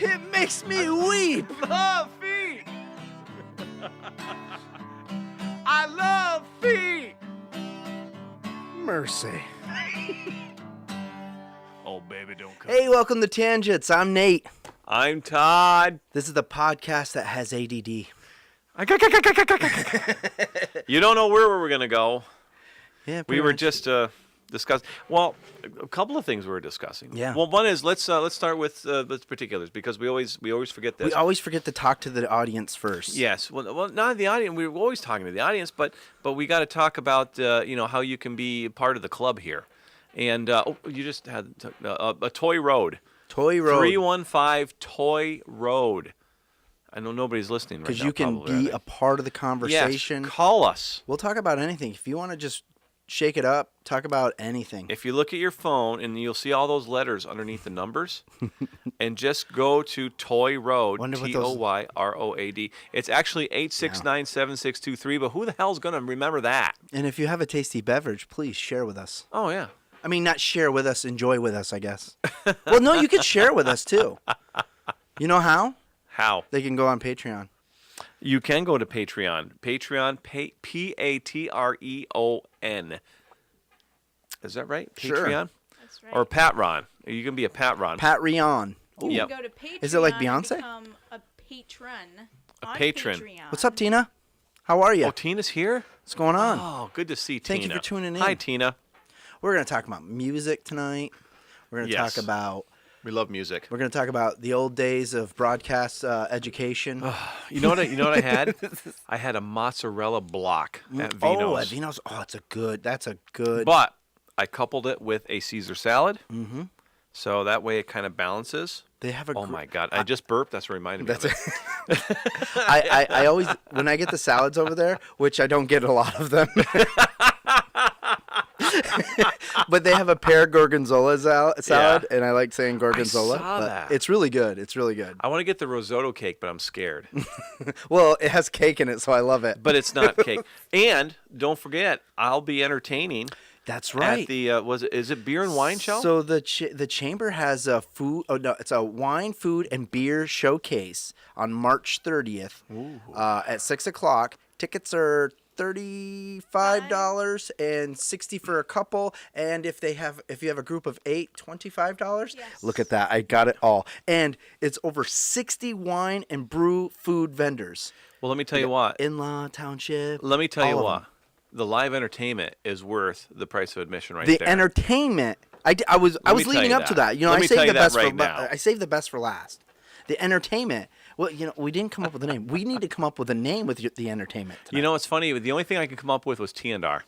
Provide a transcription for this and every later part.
It makes me weep. Love feet. I love feet. Mercy. Oh, baby, don't come. Hey, welcome to Tangents. I'm Nate. I'm Todd. This is the podcast that has ADD. You don't know where we're going to go. Yeah, We were just discussing. Well, a couple of things we were discussing. Yeah. Well, one is let's start with the particulars because we always forget this. We always forget to talk to the audience first. Yes. Well, not the audience. We're always talking to the audience, but we got to talk about how you can be part of the club here. And you just had a Toy Road. Toy Road. 315 Toy Road. I know nobody's listening right now. Because you can probably, be a part of the conversation. Yes, call us. We'll talk about anything. If you want to just shake it up, talk about anything. If you look at your phone and you'll see all those letters underneath the numbers, and just go to Toy Road, Toyroad. It's actually 8697623, but who the hell's going to remember that? And if you have a tasty beverage, please share with us. Oh, yeah. I mean, not share with us, enjoy with us, I guess. Well, no, you could share with us, too. You know how? How? They can go on Patreon. You can go to Patreon. Patreon, Patreon. Is that right? Sure. Patreon? That's right. Or Patron. You can be a Patron. Patreon. You Yep. can go to Patreon. Is it like and Beyonce? become a patron. A on patron. Patreon. What's up, Tina? How are you? Oh, Tina's here? What's going on? Oh, good to see Thank Tina. you for tuning in. Hi, Tina. We're going to talk about music tonight. We're going to Yes. talk about We love music. the old days of broadcast education. You know what I had? I had a mozzarella block at Vino's. Oh, at Vino's. Oh, that's a good. But I coupled it with a Caesar salad. Mm-hmm. So that way it kind of balances. They have a. Oh my God! I just burped. That's what reminded me of it. I always, when I get the salads over there, which I don't get a lot of them, but they have a pear gorgonzola salad, and I like saying gorgonzola. I saw but that. It's really good. It's really good. I want to get the risotto cake, but I'm scared. Well, it has cake in it, so I love it. But it's not cake. And don't forget, I'll be entertaining. That's right. At the is it beer and wine show? So the chamber has a food. Oh no, it's a wine, food, and beer showcase on March 30th at 6:00. Tickets are $35 and $60 for a couple, and if you have a group of 8, $25. Yes. Look at that! I got it all, and it's over 60 wine and brew food vendors. Well, let me tell you what. In-law Township. Let me tell all you of what. them. The live entertainment is worth the price of admission right The there. entertainment. I was me tell leading you up to that. that. You know, Let I me tell saved you the that best right for now. I saved the best for last. The entertainment. Well, we didn't come up with a name. We need to come up with a name with the entertainment tonight. You know, it's funny. The only thing I could come up with was T&R.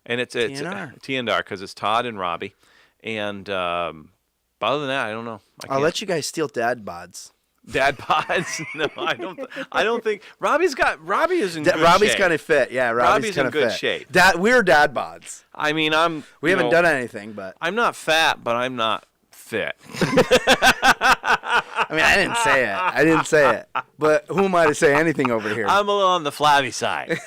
And it's T&R. T&R because it's Todd and Robbie. And but other than that, I don't know. I'll let you guys steal dad bods. Dad pods? No, I don't think Robbie is in good Robbie's shape. kind of fit. Yeah, Robbie's in kind of good fit. shape. We're dad bods. I mean, We haven't done anything, but I'm not fat, but I'm not fit. I mean, I didn't say it. But who am I to say anything over here? I'm a little on the flabby side.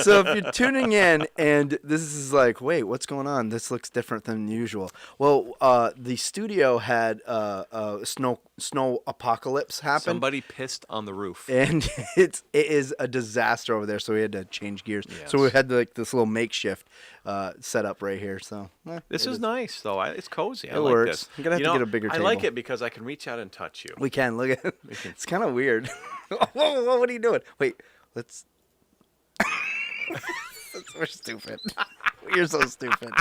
So if you're tuning in and this is like, wait, what's going on? This looks different than usual. Well, the studio had a snow apocalypse happen. Somebody pissed on the roof. And it is a disaster over there, so we had to change gears. Yes. So we had this little makeshift set up right here. So This is nice, though. It's cozy. I It like works. this. I'm gonna have to get a bigger I like table. it because I can reach out and touch you. We can look at it. It's kind of weird. Whoa, what are you doing? Wait, let's. We're stupid. You're so stupid.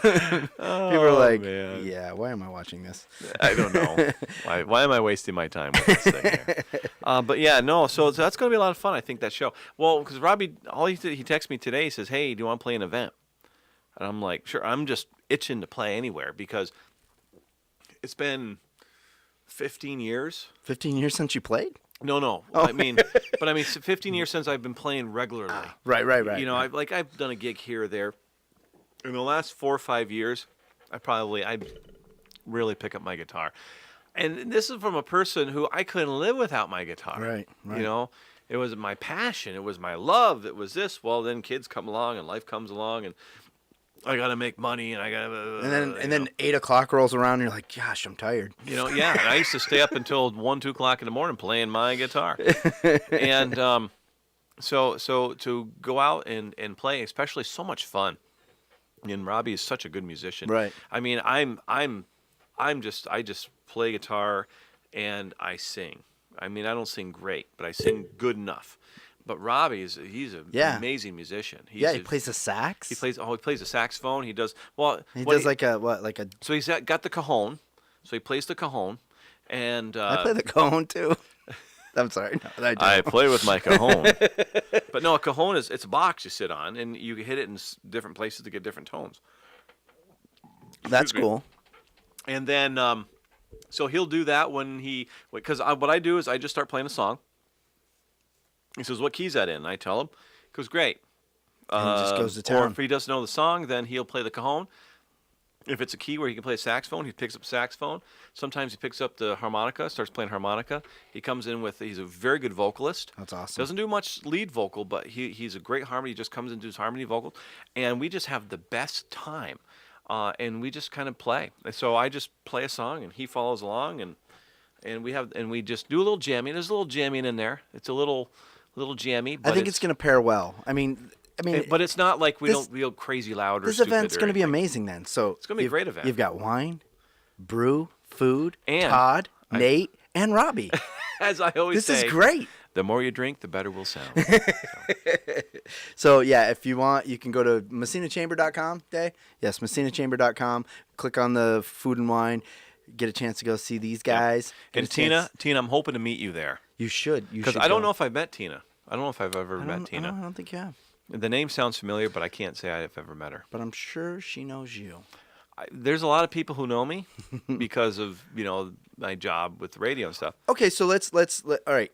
People are like, man. yeah, why am I watching this? I don't know. Why am I wasting my time with this thing here? But yeah, no. So that's going to be a lot of fun. I think that show. Well, because Robbie, he texted me today. He says, "Hey, do you want to play an event?" And I'm like, "Sure." I'm just itching to play anywhere because it's been 15 years. 15 years since you played? No. Oh. I mean, 15 years since I've been playing regularly. Right. You know, I've done a gig here or there. In the last 4 or 5 years, I really pick up my guitar. And this is from a person who I couldn't live without my guitar. Right. You know, it was my passion. It was my love. It was this. Well, then kids come along and life comes along. And I gotta make money, and I gotta. And then 8 o'clock rolls around, and you're like, gosh, I'm tired. Yeah. And I used to stay up until 1, 2 o'clock in the morning playing my guitar, and so to go out and play, especially so much fun. And Robbie is such a good musician. Right. I mean, I just play guitar and I sing. I mean, I don't sing great, but I sing good enough. But Robbie he's an amazing musician. He plays the sax. He plays the saxophone. He does like a. So he's got the cajon. So he plays the cajon, and I play the cajon too. I'm sorry. No, I play with my cajon. But no, a cajon it's a box you sit on, and you hit it in different places to get different tones. That's cool. And then, so he'll do that because what I do is I just start playing a song. He says, "What key's that in?" And I tell him. He goes, "Great." And he just goes to town. Or if he doesn't know the song, then he'll play the cajon. If it's a key where he can play a saxophone, he picks up saxophone. Sometimes he picks up the harmonica, starts playing harmonica. He comes in he's a very good vocalist. That's awesome. Doesn't do much lead vocal, but he's a great harmony. He just comes in and does harmony vocals. And we just have the best time. And we just kind of play. And so I just play a song, and he follows along, and we just do a little jamming. There's a little jamming in there. It's a little jammy. But I think it's going to pair well. I mean, but it's not like we don't feel crazy loud or this stupid. event's going to be amazing then. So it's going to be a great event. You've got wine, brew, food, and Todd, Nate, and Robbie. As I always say, this is great. The more you drink, the better we'll sound. So yeah, if you want, you can go to messinachamber.com. Yes, messinachamber.com. Click on the food and wine. Get a chance to go see these guys. Yeah. And Tina, I'm hoping to meet you there. You should. Because I don't know if I've met Tina. I don't know if I've ever met Tina. I don't think you have. The name sounds familiar, but I can't say I've ever met her. But I'm sure she knows you. There's a lot of people who know me because of my job with the radio and stuff. Okay, so let's all right.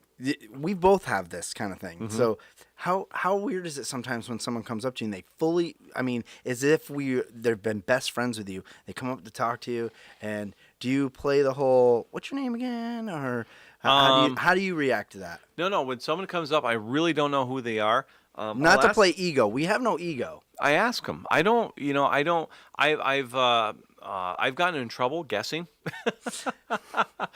We both have this kind of thing. Mm-hmm. So how weird is it sometimes when someone comes up to you and they fully, I mean, as if they've been best friends with you. They come up to talk to you, and do you play the whole "what's your name again" or how do you react to that? No. When someone comes up, I really don't know who they are. Not to play ego. We have no ego. I ask them. I don't. I've gotten in trouble guessing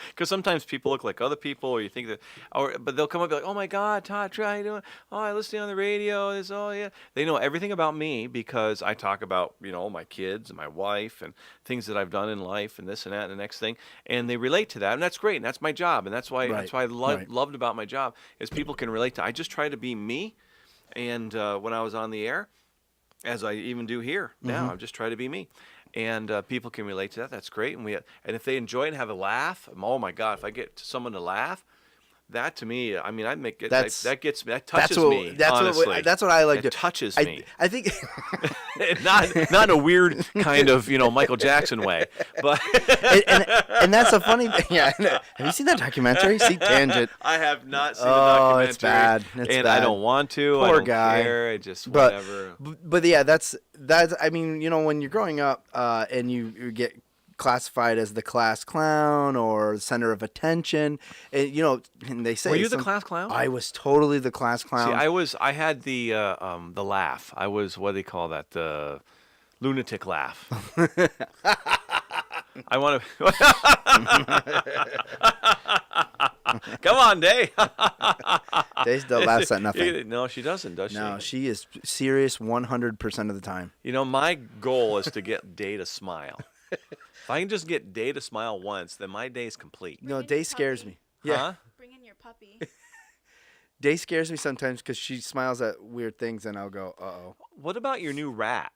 because sometimes people look like other people, or you think that, but they'll come up and be like, "Oh my God, Todd, how you doing? Oh, I listen on the radio. Yeah." They know everything about me because I talk about my kids and my wife and things that I've done in life and this and that and the next thing, and they relate to that, and that's great. And that's my job, and that's why I loved about my job is people can relate to. I just try to be me. And when I was on the air, as I even do here now, I just try to be me, and people can relate to that. That's great, and if they enjoy it and have a laugh, oh my God, if I get someone to laugh, that to me, I mean, that touches me. That's what I like. It touches me. I think not in a weird kind of Michael Jackson way, but and that's a funny thing. Yeah, have you seen that documentary? See Tangent. I have not seen the documentary. Oh, it's bad. I don't want to. Poor I don't guy. care. I just whatever. But yeah, that's. I mean, when you're growing up and you get classified as the class clown or center of attention, and they say, were you the class clown? I was totally the class clown. See, I had the laugh. I was, what do they call that, the lunatic laugh. I want to come on, Day. Day still laughs at nothing. No, she doesn't, does she? No, she is serious 100% of the time. My goal is to get Day to smile. If I can just get Day to smile once, then my day is complete. Day scares me. Yeah. Huh? Bring in your puppy. Day scares me sometimes because she smiles at weird things, and I'll go, uh-oh. What about your new rat?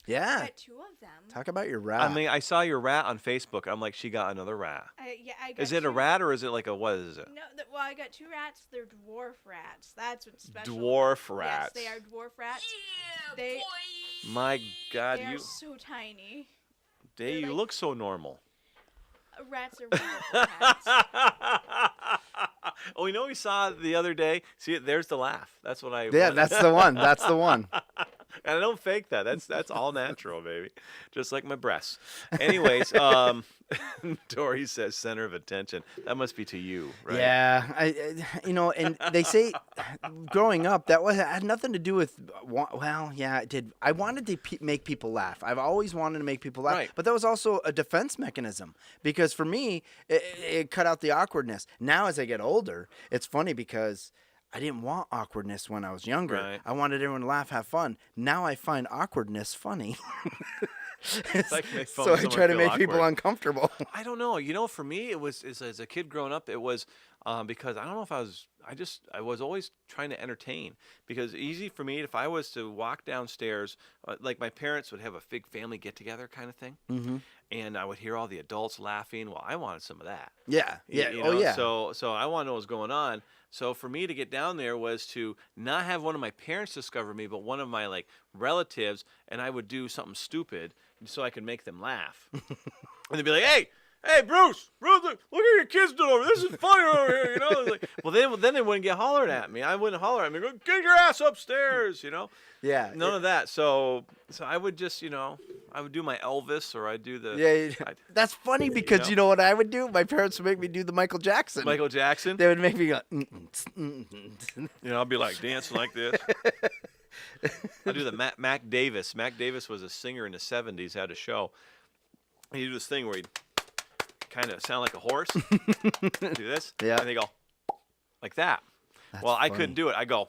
Yeah. I got 2 of them. Talk about your rat. I mean, I saw your rat on Facebook. I'm like, she got another rat. I got Is it a 2. rat or is it like what is it? No, I got 2 rats. They're dwarf rats. That's what's special. Dwarf rats. Yes, they are dwarf rats. Yeah, They- boy. My God, They are so tiny. Day, you look so normal. Rats are wonderful cats. Oh, we saw the other day. See, there's the laugh. That's what I. Yeah, that's the one. That's the one. And I don't fake that. That's all natural, baby. Just like my breasts. Anyways, Dory says center of attention. That must be to you, right? Yeah, and they say growing up that had nothing to do with. Well, yeah, it did. I wanted to make people laugh. I've always wanted to make people laugh, Right. but that was also a defense mechanism because for me, it cut out the awkwardness. Now, as I get older, it's funny because I didn't want awkwardness when I was younger. Right. I wanted everyone to laugh, have fun. Now I find awkwardness funny. Like make fun So of I someone try to feel make people awkward. uncomfortable. I don't know. For me, it was as a kid growing up. It was because I don't know if I was. I was always trying to entertain because easy for me if I was to walk downstairs, like my parents would have a big family get together kind of thing, and I would hear all the adults laughing. Well, I wanted some of that. Yeah, yeah, You oh know? yeah. So I want to know what's going on. So for me to get down there was to not have one of my parents discover me, but one of my like relatives, and I would do something stupid so I could make them laugh. And they'd be like, "Hey, Bruce, look at your kids doing over. This is funny over here." You know, it's like, well, then they wouldn't get hollered at me. I wouldn't holler at me. Go, get your ass upstairs. You know. Yeah, None of that. So I would just, I would do my Elvis, or I'd do the Yeah, that's funny because know? you know what I would do? My parents would make me do the Michael Jackson. Michael Jackson. They would make me go. I'll be like dancing like this. I do the Mac Davis. Mac Davis was a singer in the '70s. Had a show. He'd do this thing where he'd kind of sound like a horse. Do this. Yeah. And they go like that. Well, I couldn't do it. I go.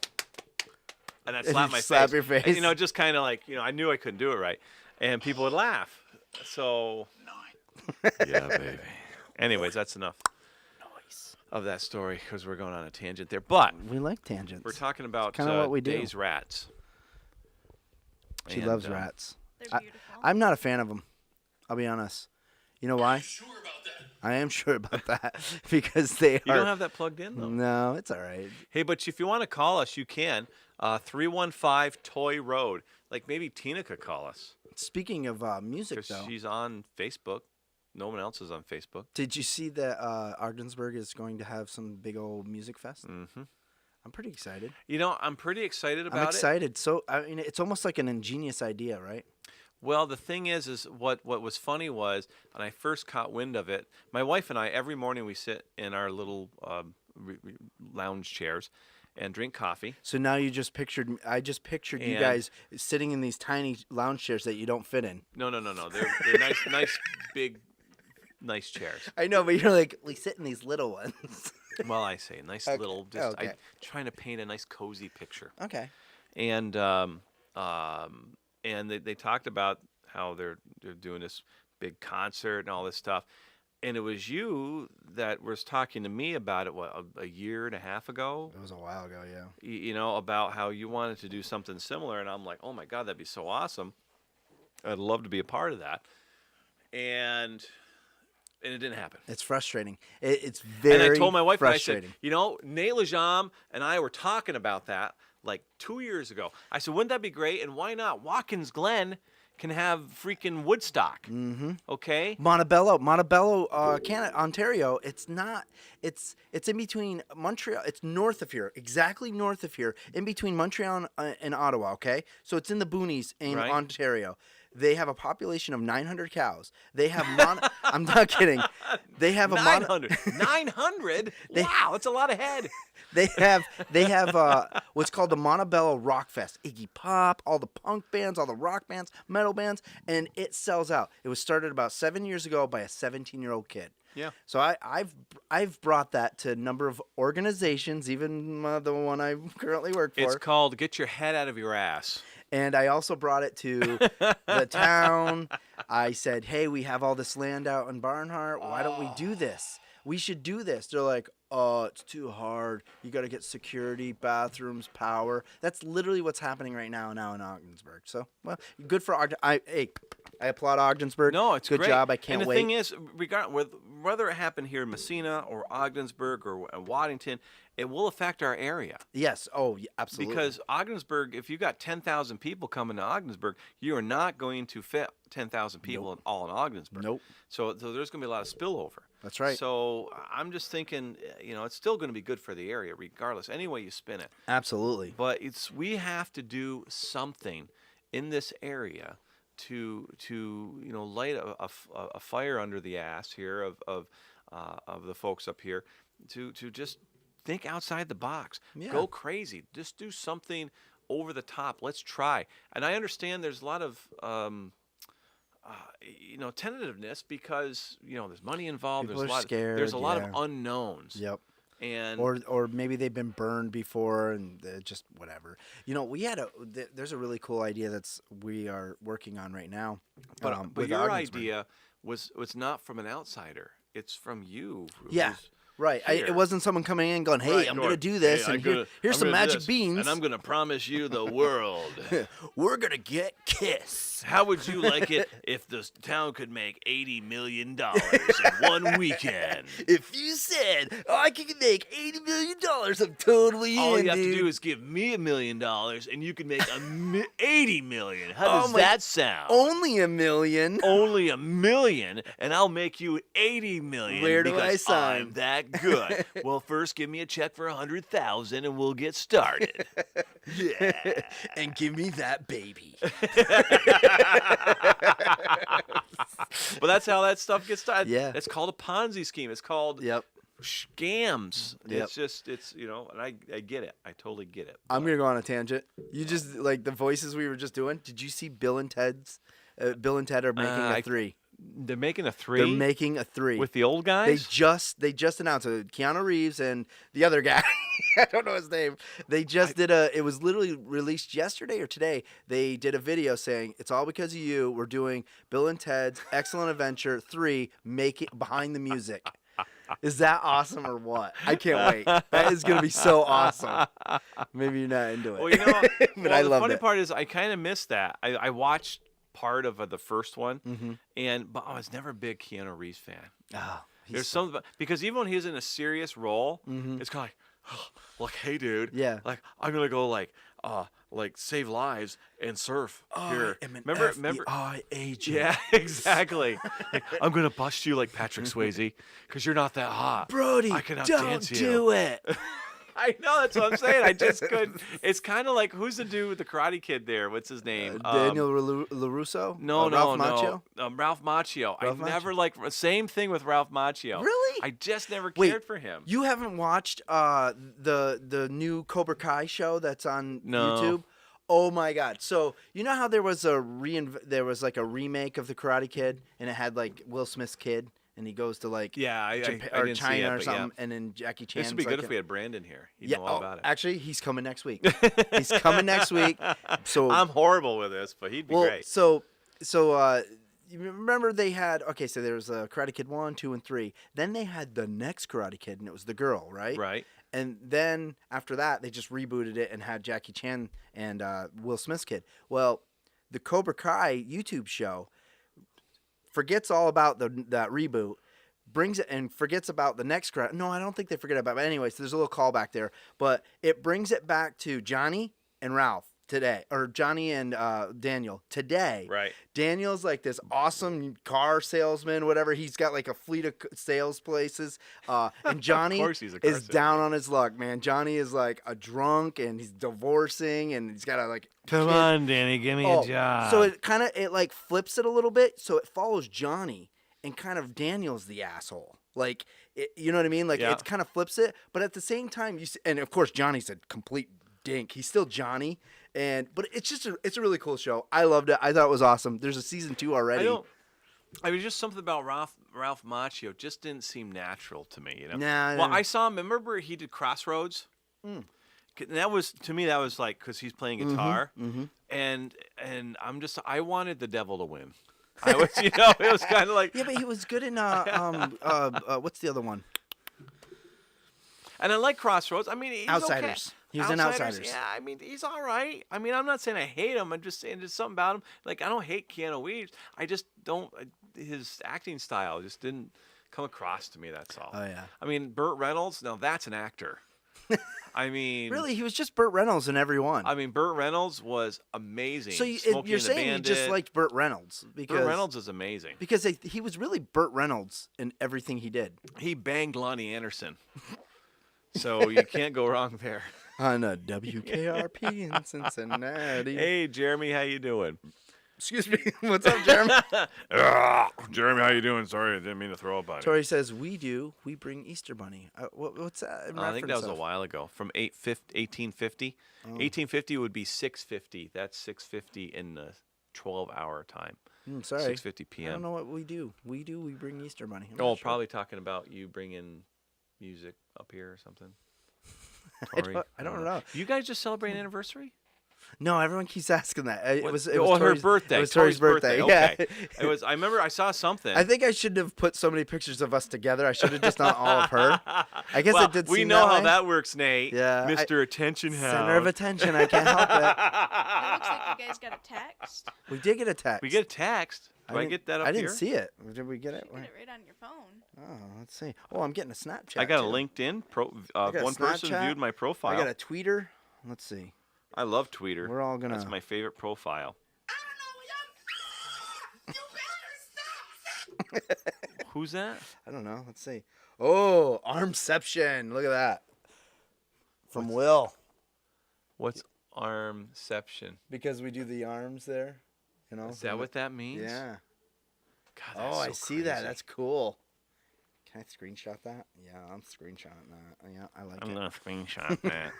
And I'd slap you my slap face. your face. And, just kind of like, I knew I couldn't do it right. And people would laugh. So. Yeah, baby. Anyways, that's enough of that story because we're going on a tangent there. But We like tangents. we're talking about kinda what we do. Days rats. She And, loves rats. They're beautiful. I'm not a fan of them. I'll be honest. You know why? Sure about that. I am sure about that because they You are. don't have that plugged in, though. No, it's all right. Hey, but if you want to call us, you can. 315 Toy Road. Like maybe Tina could call us Speaking of music, because though, she's on Facebook. No one else is on Facebook. did you see that Ogdensburg is going to have some big old music fest? Mm-hmm. I'm pretty excited. I'm pretty excited about I'm it. excited. So I mean, it's almost like an ingenious idea, right? Well, the thing is what was funny was when I first caught wind of it, my wife and I, every morning we sit in our little lounge chairs and drink coffee. So now you just pictured. I just pictured you And- guys sitting in these tiny lounge chairs that you don't fit in. No. They're nice, big, nice chairs. I know, but you're like, we sit in these little ones. Well, I say nice Okay. little. Just Okay. I trying to paint a nice cozy picture. Okay. And they talked about how they're doing this big concert and all this stuff. And it was you that was talking to me about it, a year and a half ago, It was a while ago, yeah. about how you wanted to do something similar. And I'm like, oh my God, that'd be so awesome. I'd love to be a part of that. And it didn't happen. It's frustrating. It's very And I told my wife, I frustrating. said, Nate Lejam and I were talking about that like 2 years ago. I said, wouldn't that be great? And why not? Watkins Glen can have freaking Woodstock. Mm-hmm. Okay? Montebello, Canada, Ontario. It's not. It's in between Montreal. It's north of here, exactly north of here, in between Montreal and Ottawa. Okay, so it's in the boonies in Right. Ontario. They have a population of 900 cows. They have I'm not kidding. They have 900. 900? Wow, that's a lot of head. They have what's called the Montebello Rock Fest. Iggy Pop, all the punk bands, all the rock bands, metal bands, and it sells out. It was started about 7 years ago by a 17-year-old kid. Yeah. So I've brought that to a number of organizations, even the one I currently work for. It's called Get Your Head Out of Your Ass. And I also brought it to the town. I said, hey, we have all this land out in Barnhart. Why don't we do this? We should do this. They're like, oh, it's too hard. You got to get security, bathrooms, power. That's literally what's happening right now in Ogdensburg. So, well, good for Ogden. I applaud Ogdensburg. No, it's good great. job. I can't and the wait. thing is, whether it happened here in Messina or Ogdensburg or Waddington, it will affect our area. Yes. Oh, yeah, absolutely. Because Ogdensburg, if you got 10,000 people coming to Ogdensburg, you are not going to fit 10,000 people all in Ogdensburg. Nope. So there's going to be a lot of spillover. That's right. So I'm just thinking, it's still going to be good for the area, regardless, any way you spin it. Absolutely. But we have to do something in this area to light a fire under the ass here of the folks up here to just think outside the box. Yeah. Go crazy. Just do something over the top. Let's try. And I understand there's a lot of tentativeness because there's money involved. People There's are there's a scared, lot yeah. of unknowns. Yep. And Or maybe they've been burned before and just whatever. There's a really cool idea we are working on right now. but with your Ogdensburg. idea was not from an outsider. It's from you. Yeah. who's Right. here. It wasn't someone coming in going, "Hey, Right, I'm or, going to do this, "Hey, and here's some magic beans. and I'm going to promise you the world." We're going to get Kiss." How would you like it if the town could make $80 million in one weekend? If you said, I can make $80 million, I'm totally All in, you have dude. to do is give me $1 million, and you can make $80 million. How Oh does my- that sound? Only $1 million. Only $1 million, and I'll make you $80 million. Where do I because sign? I'm that good. Well, first give me a check for $100,000, and we'll get started. Yeah. And give me that baby. But that's how that stuff gets started. Yeah. It's called a Ponzi scheme. It's called Yep. scams. Yep. It's just, and I get it. I totally get it. I'm going to go on a tangent. You just, like the voices we were just doing, did you see Bill and Ted are making a 3? They're making a 3 They're making a 3. with the old They guys? just announced it. Keanu Reeves and the other guy. I don't know his name. They just did it was literally released yesterday or today. They did a video saying, "It's all because of you. We're doing Bill and Ted's Excellent Adventure 3, make it behind the music." Is that awesome or what? I can't wait. That is going to be so awesome. Maybe you're not into it. Well, but I the loved funny it. part is I kind of missed that. I watched part of the first one, Mm-hmm. but I was never a big Keanu Reeves fan. Oh, he's There's so- something because even when he's in a serious role, it's kind of like, hey, dude, Yeah. like I'm gonna go like save lives and surf here. I am an Remember? FBI agent. Yeah, exactly. Like, I'm gonna bust you like Patrick Swayze because you're not that hot. Brody, I cannot don't dance you. do it. I know, that's what I'm saying. I just couldn't. It's kind of like, who's the dude with the Karate Kid there? What's his name? Daniel LaRusso? No, Ralph no, Macchio? no. Ralph Macchio. Ralph I never liked. Same thing with Ralph Macchio. Really? I just never Wait, cared for him. You haven't watched the new Cobra Kai show that's on No. YouTube? Oh my God! So you know how there was like a remake of the Karate Kid, and it had like Will Smith's kid, and he goes to like Yeah, I Japan, didn't or see China it, or but something, yeah. and then Jackie Chan. This would be good if we had Brandon here. He'd know all about it. Actually, he's coming next week. He's coming next week. So I'm horrible with this, but he'd be great. So you remember they had so there was Karate Kid 1, 2, and 3. Then they had the next Karate Kid, and it was the girl, right? Right. And then after that, they just rebooted it and had Jackie Chan and Will Smith's kid. Well, the Cobra Kai YouTube show forgets all about that reboot, brings it and forgets about the next Karate. No, I don't think they forget about it. But anyway, so there's a little callback there. But it brings it back to Johnny and Ralph today, or Johnny and Daniel today. Right. Daniel's like this awesome car salesman, whatever. He's got like a fleet of sales places. And Johnny course he's a car is down on his luck, man. Johnny is like a drunk and he's divorcing and he's got a like. Come kid. on, Danny, give me a job. So it like flips it a little bit. So it follows Johnny and kind of Daniel's the asshole. Like, you know what I mean? Like Yeah. it kind of flips it. But at the same time, and of course, Johnny's a complete dink. He's still Johnny. But it's just it's a really cool show. I loved it. I thought it was awesome. There's a season 2 already. I mean, just something about Ralph Macchio just didn't seem natural to me. Nah, Well, nah. I saw him. Remember he did Crossroads. And that was to me. That was like because he's playing guitar, and I wanted the devil to win. I was, it was kind of like. Yeah, but he was good in what's the other one? And I like Crossroads. I mean, he's Outsiders. Okay. He was in Outsiders. Yeah, I mean, he's all right. I mean, I'm not saying I hate him. I'm just saying there's something about him. Like, I don't hate Keanu Reeves. I just don't. His acting style just didn't come across to me. That's all. Oh, yeah. I mean, Burt Reynolds. Now that's an actor. I mean, Really, he was just Burt Reynolds in every one. I mean, Burt Reynolds was amazing. So Smokey you're and the saying you just Bandit. liked Burt Reynolds because Burt Reynolds is amazing. because he was really Burt Reynolds in everything he did. He banged Lonnie Anderson, so you can't go wrong there. On a WKRP in Cincinnati. Hey, Jeremy, how you doing? Excuse me. What's up, Jeremy? Jeremy, how you doing? Sorry, I didn't mean to throw up on you. Tori says, we bring Easter Bunny. What's that in I think that was reference a of? while ago, from 1850. 1850 would be 6:50. That's 6:50 in the 12-hour time. Sorry. 6:50 I p.m. don't know what we do. We bring Easter Bunny. I'm Oh, not sure. probably talking about you bringing music up here or something. I don't know. You guys just celebrate an anniversary? No, everyone keeps asking that. It What- was her Tori's birthday. It was Tori's birthday. Yeah. Okay. It was. I remember I saw something. I think I should have put so many pictures of us together. I should have just done all of her. I guess well, it did we seem know how way. that works, Nate. Yeah, Mr. Attention Hound. Center of attention. I can't help it. It looks like you guys got a text. We did get a text. We get a text. Do I didn't- get that up I didn't here? see it. Did we get it? You get it right on your phone. Oh, let's see. Oh, I'm getting a Snapchat. I got a too. LinkedIn. I got a One person Snapchat. viewed my profile. I got a tweeter. Let's see. I love Tweeter. We're all gonna. That's my favorite profile. Who's that? I don't know. Let's see. Oh, Armception. Look at that. From Will. What's Armception? Because we do the arms there. You know. Is that what that means? Yeah. God, that's Oh, so I see that. crazy. That's cool. Can I screenshot that? Yeah, I'm screenshotting that. Yeah, I like I'm it. gonna screenshot that.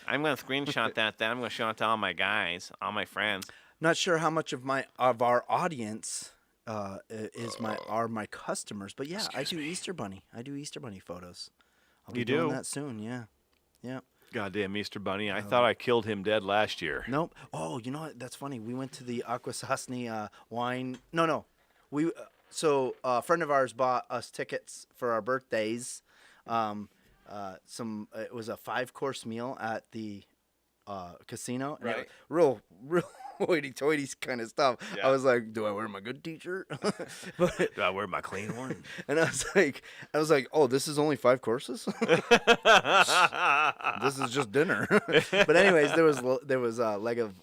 I'm gonna screenshot that. Then I'm gonna show it to all my guys, all my friends. Not sure how much of our audience are my customers, but yeah, I do Easter Bunny. I do Easter Bunny photos. I'll be You doing do? that soon. Yeah, yeah. Goddamn, Easter Bunny! I thought I killed him dead last year. Nope. Oh, you know what? That's funny. We went to the Akwesasne wine. No. We a friend of ours bought us tickets for our birthdays. It was a 5-course meal at the casino. And Right. Real hoity-toity kind of stuff. Yeah. I was like, do I wear my good t-shirt? But Do I wear my clean one? and I was like, oh, this is only 5 courses. This is just dinner. But anyways, there was a leg of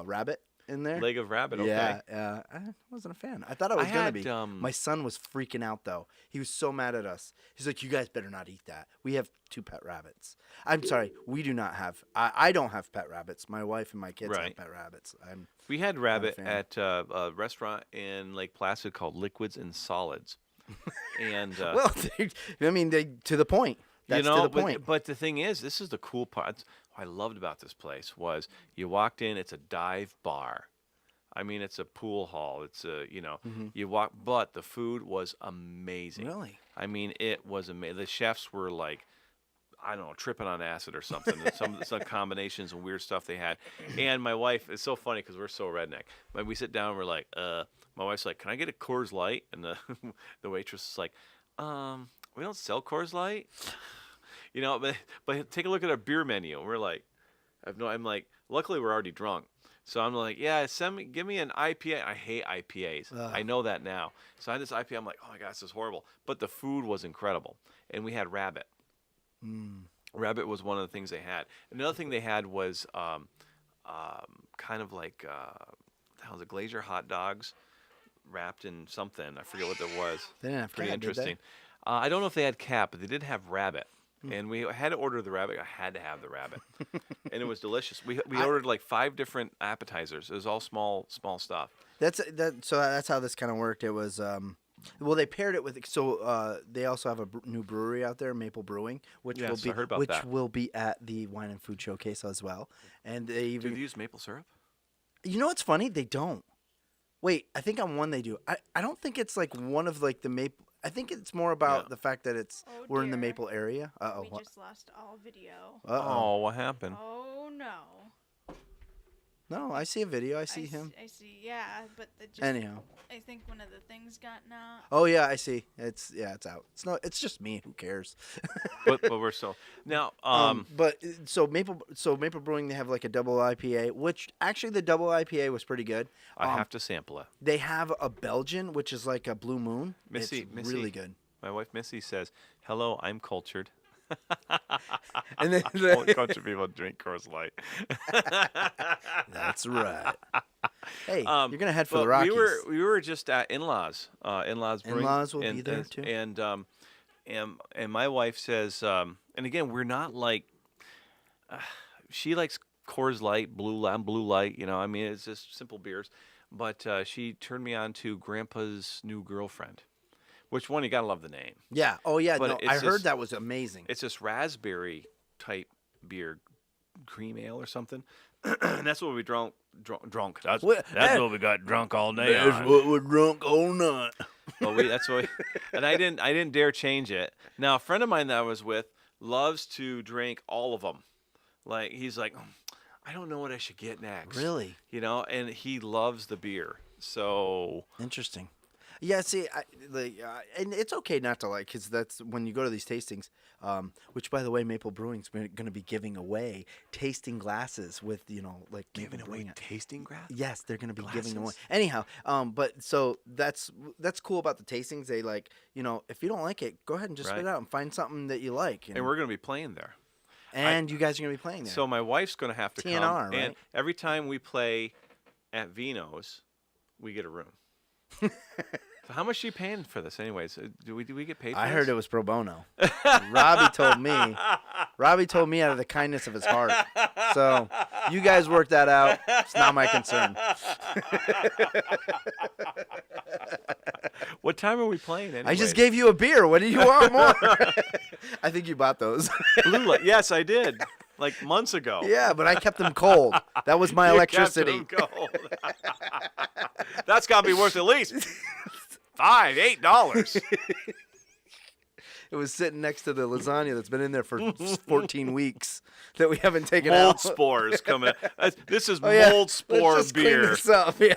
rabbit in there. Leg of rabbit. Okay. Yeah, I wasn't a fan. I thought I was I gonna had, be. um, My son was freaking out though. He was so mad at us. He's like, "You guys better not eat that. We have 2 pet rabbits." I'm sorry, we do not have. I don't have pet rabbits. My wife and my kids have Right. pet rabbits. We had rabbit fan. at a restaurant in Lake Placid called Liquids and Solids, and Well, they to the point. That's you know, to the point. But the thing is, this is the cool part. What I loved about this place was you walked in, it's a dive bar. I mean, it's a pool hall. It's you walk, but the food was amazing. Really? I mean, it was amazing. The chefs were like, I don't know, tripping on acid or something. some combinations and weird stuff they had. And my wife, it's so funny because we're so redneck. But we sit down and we're like, my wife's like, "Can I get a Coors Light?" And the waitress is like, "We don't sell Coors Light." You know, but take a look at our beer menu. We're like, I'm like, luckily we're already drunk. So I'm like, yeah, give me an IPA. I hate IPAs. Ugh. I know that now. So I had this IPA. I'm like, oh my gosh, this is horrible. But the food was incredible, and we had rabbit. Rabbit was one of the things they had. Another thing they had was kind of like the glacier hot dogs wrapped in something. I forget what that was. They didn't have Pretty cat, did they? interesting. I don't know if they had cap, but they did have rabbit. And we had to order the rabbit. I had to have the rabbit, and it was delicious. We ordered like 5 different appetizers. It was all small stuff. So that's how this kind of worked. It was well, they paired it with they also have a new brewery out there, Maple Brewing, which Yes, will I be heard about that. will be at the Wine and Food Showcase as well. And they Do even they use maple syrup? you know what's funny? They don't. Wait, I think on one they do. I don't think it's like one of like the maple. I think it's more about Yeah. the fact that Oh, we're in the dear. Maple area. We just lost all video. Oh, what happened? Oh no. No, I see a video. I see him. I see. Yeah, but Anyhow. I think one of the things got knocked. Oh yeah, I see. It's out. It's just me. Who cares? but we're still now. But so Maple Brewing, they have like a double IPA, which actually the double IPA was pretty good. I have to sample it. They have a Belgian, which is like a Blue Moon. Missy, it's really good. My wife Missy says, "Hello, I'm cultured." And then Only cultured people drink Coors Light. that's right. Hey, Um, you're gonna head for But the Rockies. we were just at in-laws. In-laws Brewing, In-laws will be and, there, too. And my wife says, and again, we're not like. She likes Coors Light, Blue Light. You know, I mean, it's just simple beers. but she turned me on to Grandpa's New Girlfriend. Which one? You gotta love the name. Yeah. Oh yeah. But No, it's I heard just- that was amazing. It's this raspberry type beer, cream ale or something. And that's what we drunk. That's What- that- what we got drunk all day on. what we're drunk all night. Well, that's what. And I didn't dare change it. Now a friend of mine that I was with loves to drink all of them. Like he's like, I don't know what I should get next. Really? You know, and he loves the beer. So Interesting. Yeah, see, and it's okay not to like, because that's when you go to these tastings, which, by the way, Maple Brewing's going to be giving away tasting glasses with, like Maple Brewing. tasting grass. Yes, they're going to be giving away. Glasses? Anyhow, but so that's cool about the tastings. They like, if you don't like it, go ahead and just spit it Right. out and find something that you like. And we're gonna be playing there. and you guys are going to be playing there. So my wife's gonna have to TNR, come, and right? every time we play at Vino's, we get a room. So how much are you paying for this, anyways? Do we get paid? For I this? heard it was pro bono. Robbie told me. Robbie told me out of the kindness of his heart. So you guys work that out. It's not my concern. What time are we playing? Anyways? I just gave you a beer. What do you want more? I think you bought those. Blue Light. Yes, I did. Like months ago. Yeah, but I kept them cold. That was my You kept electricity. them cold. That's got to be worth at least $8. It was sitting next to the lasagna that's been in there for 14 weeks that we haven't taken Mold out. spores coming. This is Oh, yeah. mold spore Let's just clean beer. this up. Yeah.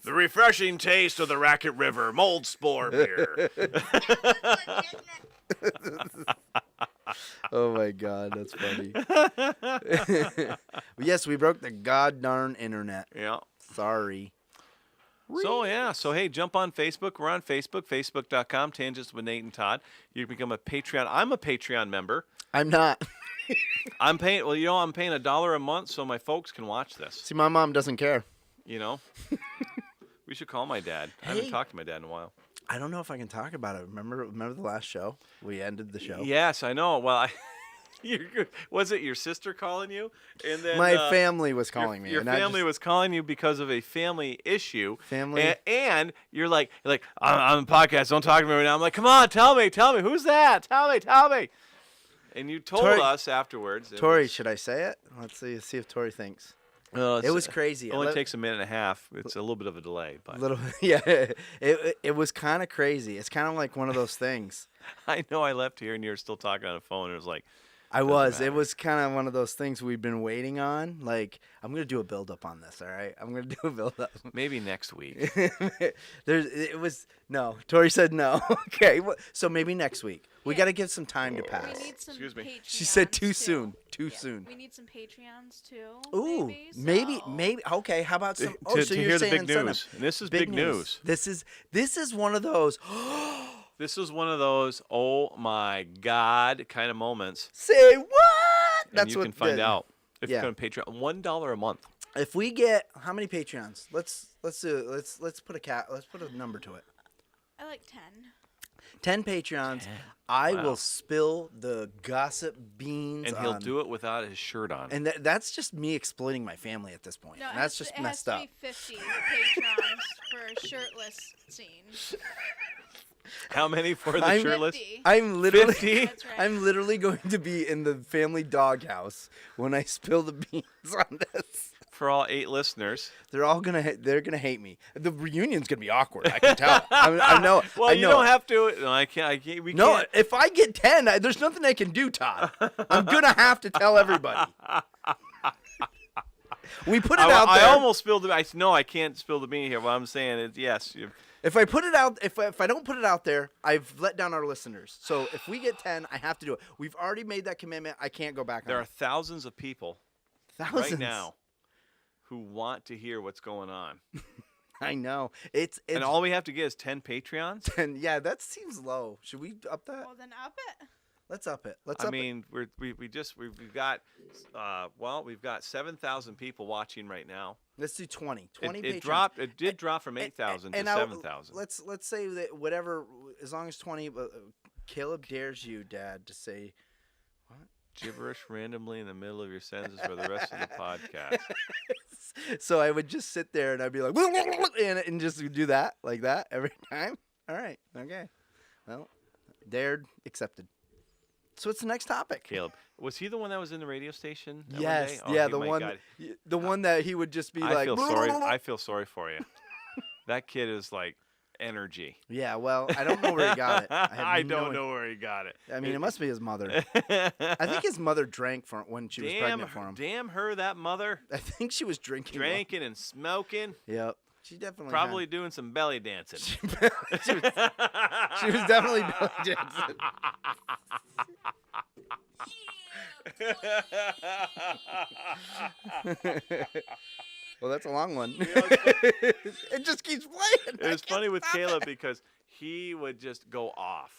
The refreshing taste of the Racket River mold spore beer. Oh my God, that's funny. Yes, we broke the god darn internet. Yeah. Sorry. So yeah, so hey, jump on Facebook. We're on Facebook, facebook.com, Tangents with Nate and Todd. You can become a Patreon. I'm a Patreon member. I'm not. I'm paying. Well, I'm paying $1 a month so my folks can watch this. See, my mom doesn't care. You know, we should call my dad. I haven't Hey. talked to my dad in a while. I don't know if I can talk about it. Remember the last show? We ended the show. Yes, I know. Well, was it your sister calling you? And then My family was calling me. Your and I family just- was calling you because of a family issue. Family? And you're like, I'm on a podcast. Don't talk to me right now. I'm like, come on, tell me. Who's that? Tell me. And you told Tori- us afterwards. Tori, should I say it? Let's see if Tori thinks. It was crazy. It only takes a minute and a half. It's a little bit of a delay, but Little, yeah. It was kind of crazy. It's kind of like one of those things. I know I left here and you're still talking on the phone. And it was like, I was. matter. It was kind of one of those things we've been waiting on. Like, I'm gonna do a build up on this. All right, I'm gonna do a build up. maybe next week. No. Tori said no. Okay, so maybe next week. We got to give some time to We pass. need some Excuse me. Patreons She said too too. soon. Too Yeah, soon. We need some Patreons too. Ooh, maybe. maybe. Okay, how about some? to so to you're hear the saying big incentive. news. And this is big news. This is one of those. This is one of those, oh my God, kind of moments. Say what? And That's you what can find the- out if yeah. you go to Patreon. $1 a month. If we get how many Patreons? Let's put a number to it. I like 10. 10 Patreons. 10. I Wow. will spill the gossip beans. And he'll on- do it without his shirt on. And that's just me exploiting my family at this point. No, it That's has just to, messed it up. has to be 50 Patrons for a shirtless scene. How many for the I'm- shirtless? 50. I'm literally 50? That's right. I'm literally going to be in the family doghouse when I spill the beans on this. For all 8 listeners. They're gonna hate me. The reunion's gonna be awkward. I can tell. I know. Well, I you know. don't have to. No, I can't. We No, can't. if I get 10, there's nothing I can do, Todd. I'm gonna have to tell everybody. We put it out I there. almost spilled the. I can't spill the bean here. What I'm saying is, yes. If I put it out, if I don't put it out there, I've let down our listeners. So if we get 10, I have to do it. We've already made that commitment. I can't go back There on are thousands of people it. Thousands right now who want to hear what's going on. I know. It's And all we have to get is 10 Patreons. 10. Yeah, that seems low. Should we up that? Well, then up it. Let's up it. Let's I up it. mean, we've got we've got 7,000 people watching right now. Let's do 20. 20 It patrons. dropped. It did drop from 8,000 to And I'll- 7,000. Let's say that whatever, as long as 20. Caleb dares you, Dad, to say Gibberish randomly in the middle of your sentences for the rest of the podcast. So I would just sit there and I'd be like, and just do that like that every time. All right, okay. Well, dared, accepted. So what's the next topic? Caleb, was he the one that was in the radio station? That one Yes, day? Oh, yeah, he- the my one, God. the one that he would just be I like. feel sorry. I feel sorry for you. That kid is like energy. Yeah, well, I don't know where he got it. I don't know where he got it. I mean, it must be his mother. I think his mother drank for when she was pregnant for him. Damn her, that mother. I think she was drinking. Drinking and smoking. Yep. She definitely Probably doing some belly dancing. she was definitely belly dancing. Well, that's a long one. It just keeps playing. It was funny with Caleb because he would just go off.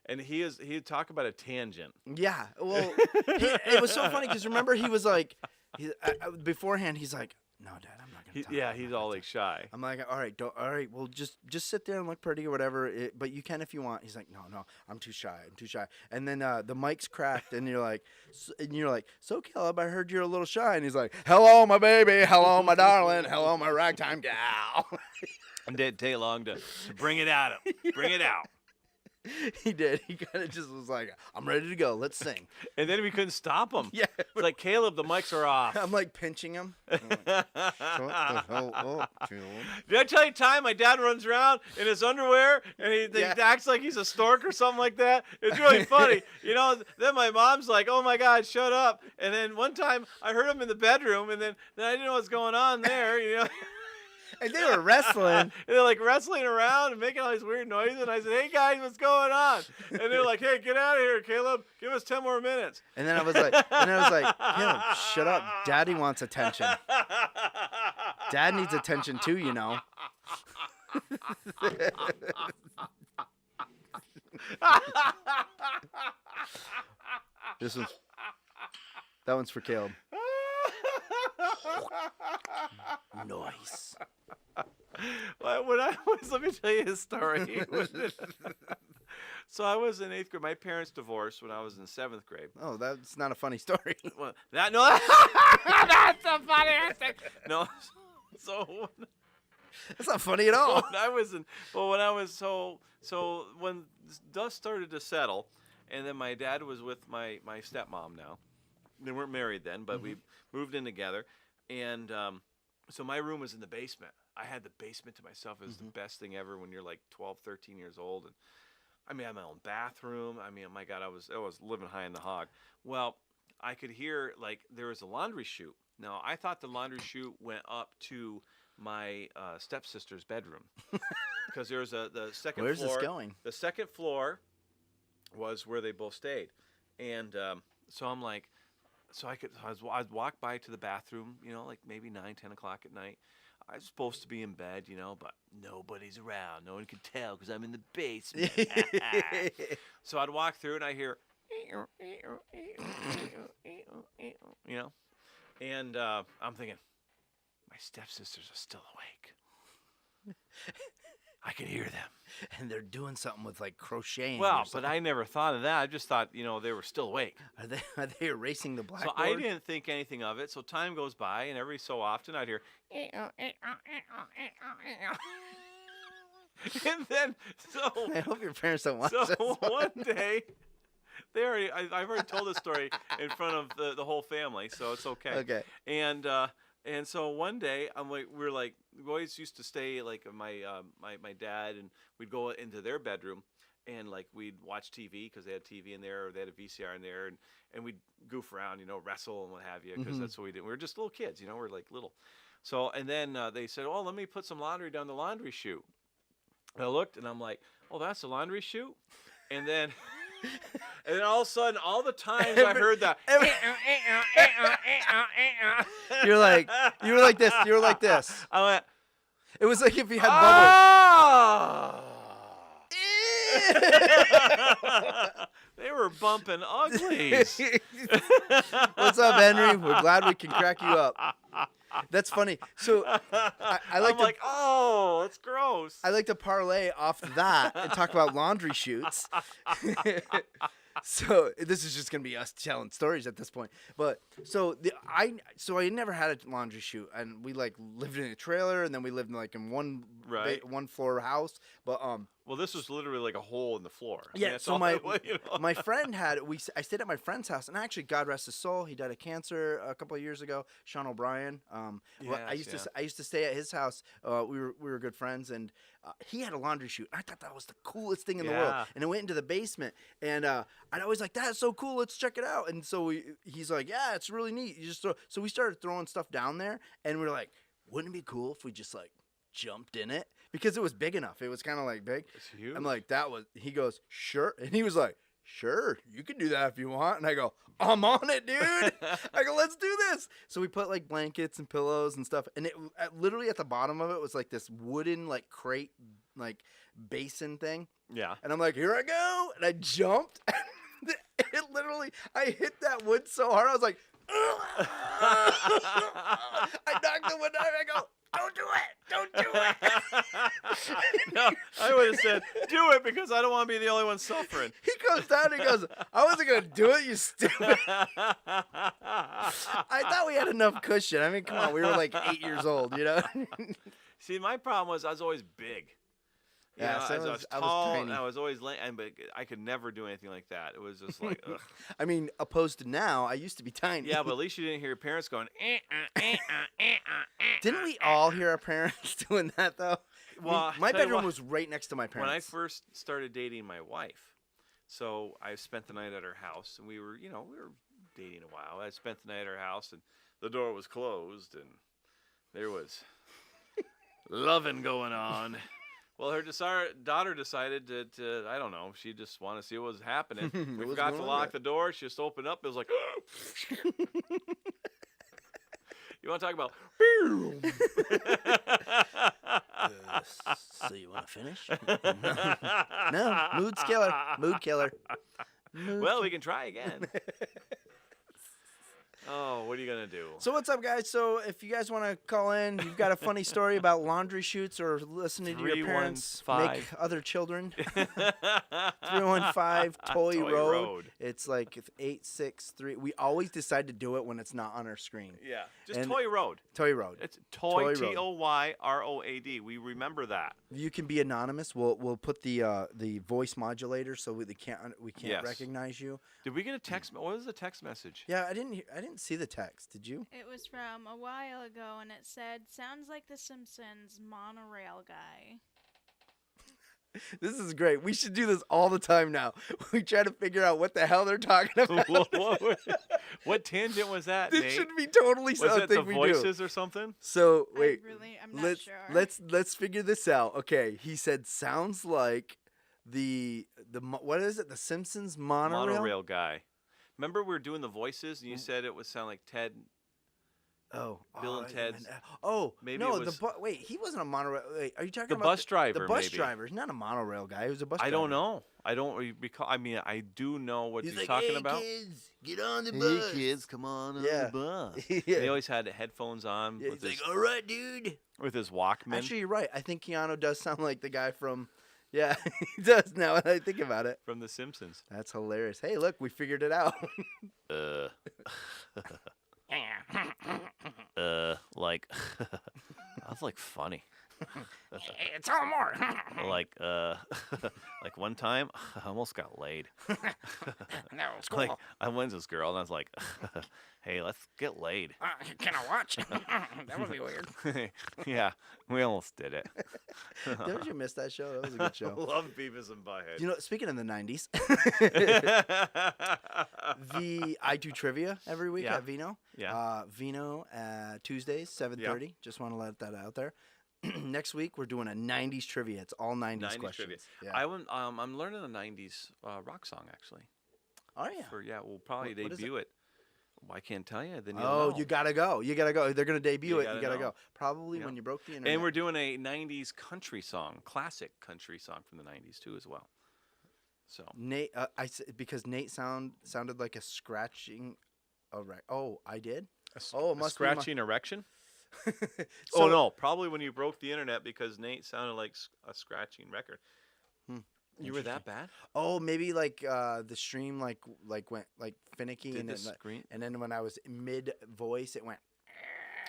And he'd talk about a tangent. Yeah. Well, it was so funny because remember he was like, beforehand he's like, "No, Dad, I'm not gonna." Yeah, he's all like shy. I'm like, all right, all right, well, just sit there and look pretty or whatever, but you can if you want. He's like, no, I'm too shy. And then the mic's cracked, and you're like, so Caleb, I heard you're a little shy, and he's like, hello, my baby, hello, my darling, hello, my ragtime gal. It didn't take long to bring it out. Bring it out. He did. He kind of just was like, I'm ready to go. Let's sing. And then we couldn't stop him. Yeah. It's like, Caleb, the mics are off. I'm like pinching him. I'm like, shut the hell up, Caleb. Did I tell you time my dad runs around in his underwear and he Yeah. acts like he's a stork or something like that? It's really funny. Then my mom's like, oh my God, shut up. And then one time I heard him in the bedroom and then I didn't know what's going on there, And they were wrestling. And they're like wrestling around and making all these weird noises. And I said, hey guys, what's going on? And they're like, hey, get out of here, Caleb. Give us 10 more minutes. And then I was like, Caleb, shut up. Daddy wants attention. Dad needs attention too, That one's for Caleb. Nice. Let me tell you a story. So I was in 8th grade. My parents divorced when I was in 7th grade. Oh, that's not a funny story. Well, that's the funniest thing. No, so That's not funny at all. when dust started to settle, and then my dad was with my stepmom now. They weren't married then, but we moved in together, and so my room was in the basement. I had the basement to myself. It was the best thing ever when you're like 12, 13 years old, and I mean, I had my own bathroom. I mean, oh my God, I was living high in the hog. Well, I could hear like there was a laundry chute. Now I thought the laundry chute went up to my stepsister's bedroom because there was the second Where's floor. this going? The second floor was where they both stayed, and so I'm like, I'd walk by to the bathroom, like maybe 9, 10 o'clock at night. I was supposed to be in bed, but nobody's around. No one could tell because I'm in the basement. So I'd walk through and I hear, and I'm thinking, my stepsisters are still awake. I can hear them. And they're doing something with like crocheting. Well, but I never thought of that. I just thought, they were still awake. Are they erasing the So blackboard? I didn't think anything of it. So time goes by, and every so often I'd hear, and then I hope your parents don't watch so this. one day, I've already told this story in front of the whole family, so it's okay. Okay. And so one day we always used to stay like my dad, and we'd go into their bedroom and like we'd watch TV because they had TV in there or they had a VCR in there, and we'd goof around, wrestle and what have you, because that's what we did. We were just little kids, we were like little. So and then they said, oh, let me put some laundry down the laundry chute. And I looked and I'm like, oh, that's the laundry chute, and then. And then all of a sudden, all the times I heard that, You were like this. You were like this. I went, It was like if you had bubbles. oh! They were bumping uglies. What's up, Henry? We're glad we can crack you up. That's funny. So I like I'm like, oh, that's gross. I like to parlay off that and talk about laundry chutes. So this is just gonna be us telling stories at this point. But I never had a laundry chute, and we like lived in a trailer, and then we lived in like in one floor house. But Well, this was literally like a hole in the floor. I mean, yeah. that's So all my it was, you know? my friend had I stayed at my friend's house, and actually, God rest his soul, he died of cancer a couple of years ago. Sean O'Brien. I used to stay at his house. We were good friends, and he had a laundry chute. I thought that was the coolest thing in the world. Yeah. And I went into the basement, and I'd always like, that's so cool. Let's check it out. And so he's like, yeah, it's really neat. You just throw. So we started throwing stuff down there, and we were like, wouldn't it be cool if we just like jumped in it, because it was big enough. It was kind of like big. It's huge. I'm like, he goes, sure. And he was like, sure, you can do that if you want. And I go, I'm on it, dude. I go, let's do this. So we put like blankets and pillows and stuff. And literally at the bottom of it was like this wooden like crate, like basin thing. Yeah. And I'm like, here I go. And I jumped. It literally, I hit that wood so hard. I was like, I knocked the wood out. I go, don't do it. Don't do it. No, I would have said, do it, because I don't want to be the only one suffering. He comes down and he goes, I wasn't going to do it, you stupid. I thought we had enough cushion. I mean, come on. We were like 8 years old, you know? See, my problem was I was always big. You Yeah, know, so I was I was tall, tiny. and I was always but I could never do anything like that. It was just like, ugh. I mean, opposed to now, I used to be tiny. Yeah, but at least you didn't hear your parents going, Didn't we all hear our parents doing that, though? Well, My tell you bedroom what, was right next to my when I parents. first started dating my wife, so I spent the night at her house, and we were dating a while. I spent the night at her house, and the door was closed, and there was loving going on. Well, her daughter decided that, I don't know, she just wanted to see what was happening. We was forgot to going on lock there? the door. She just opened up. It was like, you want to talk about, So you want to finish? No, mood killer. Mood killer. well, we can try again. Oh, what are you going to do? So what's up, guys? So if you guys want to call in, you've got a funny story about laundry chutes or listening to your parents 315. make other children. 315 Toy Toy Road. Road. It's like 863. We always decide to do it when it's not on our screen. Yeah, just And- Toy Road. Toy Road. It's Toy, Toy Road. Toyroad. We remember that. You can be anonymous. We'll put the voice modulator so we can't Yes. recognize you. Did we get a text? What was the text message? Yeah, I didn't see the text. Did you? It was from a while ago, and it said, "Sounds like the Simpsons monorail guy." This is great. We should do this all the time now. We try to figure out what the hell they're talking about. what tangent was that, This Nate? should be totally Was it the something we do. voices or something? So wait, I'm not let's sure. let's figure this out. Okay, he said sounds like what is it? The Simpsons monorail. Monorail guy. Remember we were doing the voices, and you said it would sound like Ted. Oh, Bill and Ted's- maybe maybe no. it was- Wait, he wasn't a monorail. Wait, are you talking The about bus driver, The bus maybe. driver. He's not a monorail guy. He was a bus. I driver. don't know. I don't recall. I mean, I do know what He's he's like, talking hey, about. kids, get on the bus. Hey kids, come on Yeah. the bus. Yeah. They always had headphones on Yeah, with he's his like, all right, dude. Walkman. Actually, you're right. I think Keanu does sound like the guy from. Yeah, he does now that I think about it. from The Simpsons. That's hilarious. Hey, look, we figured it out. Like that's like funny. It's all more. Like like one time I almost got laid. No, it's Like I went to this girl and I was like, hey, let's get laid. Can I watch? That would be weird. Yeah, we almost did it. Did you miss that show? That was a good show. Love Beavis and Butthead. You know, speaking of the 90s, I do trivia every week Yeah. at Vino. Yeah. Vino Tuesdays, 7:30. Just want to let that out there. Next week, we're doing a 90s trivia. It's all 90s, 90s questions. trivia. I'm learning a 90s rock song actually. Oh, yeah. We'll probably What is debut it. Well, I can't tell you. Then you'll Oh, know. you gotta go. You gotta go. They're gonna debut You it. gotta You gotta know. go. Probably Yeah. when you broke the internet. And we're doing a 90s country song, classic country song from the 90s too as well. So Nate, because Nate sounded like a scratching. Oh, I did. Oh, it a must scratching erection. be Oh no, probably when you broke the internet because Nate sounded like a scratching record. You were that bad? Oh, maybe like the stream went like finicky Did and the then, screen? and then when I was mid voice, it went.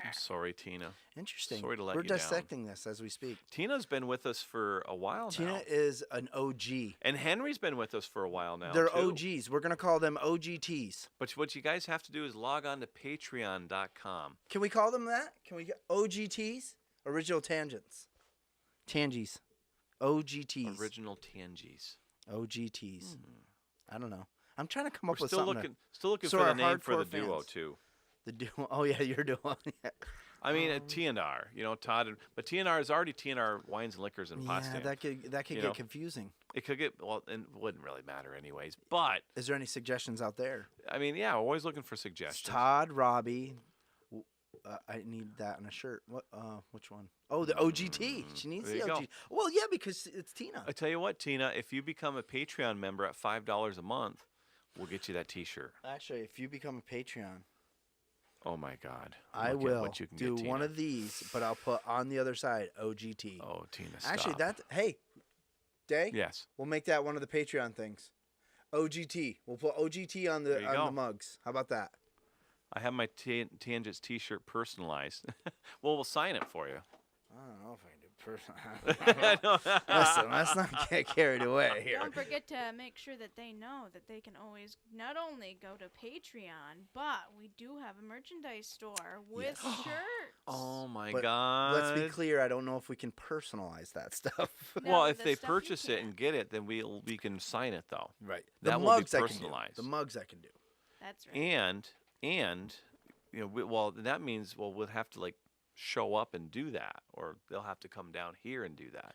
I'm sorry, Tina. Interesting. Sorry to let We're you down. dissecting this as we speak. Tina's been with us for a while Tina now. is an OG. And Henry's been with us for a while now. They're too. OGs. We're gonna call them OGTs. But what you guys have to do is log on to patreon.com. Can we call them that? Can we get OGTs? Original Tangents. Tangies. OGTs. Original Tangies. OGTs. I don't know. I'm trying to come up We're with still something. still looking So for our the name for the hardcore duo fans. too. The duo. Oh yeah, you're duo. Yeah. I mean, T&R, Todd, but T&R is already T&R Wines and Liquors in Potsdam. Yeah, that could You get know. confusing. It could get, well, and it wouldn't really matter anyways. But, Is there any suggestions out there? I mean, yeah, we're always looking for It's suggestions. Todd, Robbie. I need that on a shirt. What? Which one? Oh, the OGT. She needs there the you OG. go. Well, yeah, because it's Tina. I tell you what, Tina, if you become a Patreon member at $5 a month, we'll get you that T-shirt. Actually, if you become a Patreon, Oh my God! I Look at will what you can do get, one Tina. of these, but I'll put on the other side OGT. Oh, Tina, stop. Actually, hey, Day. Yes. We'll make that one of the Patreon things. OGT. We'll put OGT on There you go. the mugs. How about that? I have my Tangents T-shirt personalized. Well, we'll sign it for you. I don't know if I can do personal. Listen, let's not get carried away here. Don't forget to make sure that they know that they can always not only go to Patreon, but we do have a merchandise store with shirts. Oh my But God! let's be clear. I don't know if we can personalize that stuff. No, Well, if the they stuff you purchase it can't. and get it, then we can sign it though. Right. That the will be mugs I can do. personalized. The mugs I can do. That's right. And that means we'll have to like show up and do that, or they'll have to come down here and do that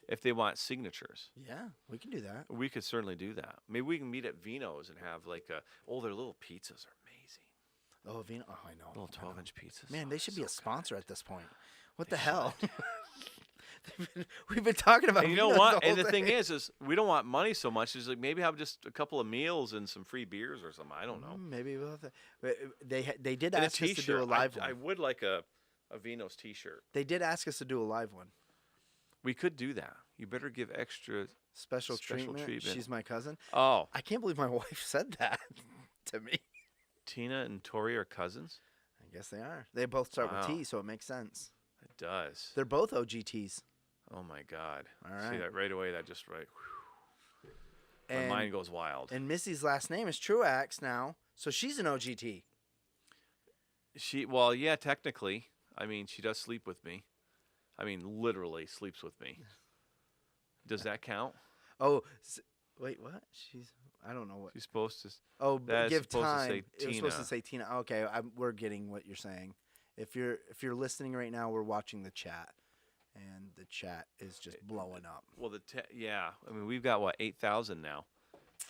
if they want signatures. Yeah, we can do that. We could certainly do that. Maybe we can meet at Vino's and have like their little pizzas are amazing. Oh, Vino. Oh, I know. Little I know. 12-inch pizzas. Man, Oh, they should be so a sponsor good. at this point. What the hell? We've been talking about. And you know Vino's what? the And whole the thing day. is we don't want money so much. Is like maybe have just a couple of meals and some free beers or something. I don't know. Maybe we'll have to, they did And a ask us to do a T-shirt. live I one. would like a Vino's T-shirt. They did ask us to do a live one. We could do that. You better give extra. Special, Special treatment. She's my cousin. Oh, I can't believe my wife said that to me. Tina and Tori are cousins. I guess they are. They both start Wow. with T, so it makes sense. It does. They're both OGTs. Oh my God! All See right. that right away? That just right. Whew. My And, mind goes wild. and Missy's last name is Truax now, so she's an OGT. Well, yeah, technically. I mean, she does sleep with me. I mean, literally sleeps with me. Does that count? Oh, wait, what? I don't know what. She's supposed to. Oh, That is give supposed to time. say It was supposed to Tina. say Tina. Okay, we're getting what you're saying. If you're listening right now, we're watching the chat, and the chat is just blowing up. Well, yeah. I mean, we've got what 8,000 now.